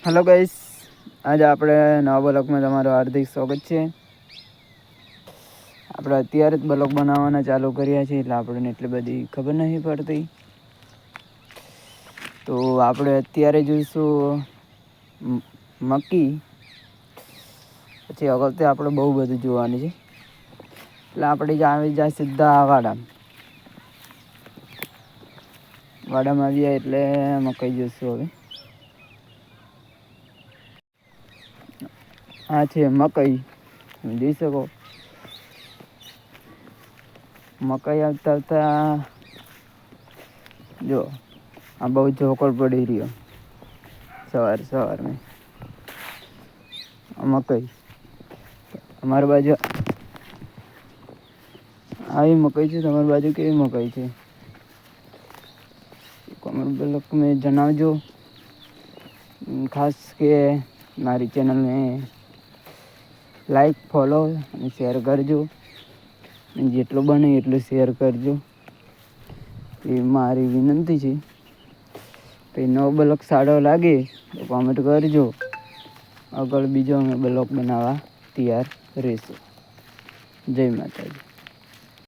Hello guys, આજે આપણે નવા બ્લોગમાં તમારું હાર્દિક સ્વાગત છે. આપણે અત્યારે જ બ્લોગ બનાવવાના ચાલુ કર્યા છે, એટલે આપણને એટલી બધી ખબર નહીં પડતી. તો આપણે અત્યારે જોઈશું મકી. પછી અગળથી આપણે બહુ બધું જોવાનું છે, એટલે આપણે આવી જાય સીધા વાડામાં આવી જાય એટલે મકાઈ જોઈશું. હવે આ છે મકાઈ, જોઈ શકો. મકાઈ આવતા જો આ બહુ જોકળ પડી રહ્યો સવારમાં. મકાઈ અમારી બાજુ આવી મકાઈ છે, તમારી બાજુ કેવી મકાઈ છે કોમેન્ટ બ્લોકમાં જણાવજો. ખાસ કે મારી ચેનલને લાઈક, ફોલો અને શેર કરજો. જેટલું બને એટલું શેર કરજો, એ મારી વિનંતી છે. પછી નવો બ્લોગ સારો લાગે તો કોમેન્ટ કરજો. આગળ બીજો અમે બ્લોગ બનાવવા તૈયાર રહીશું. જય માતાજી.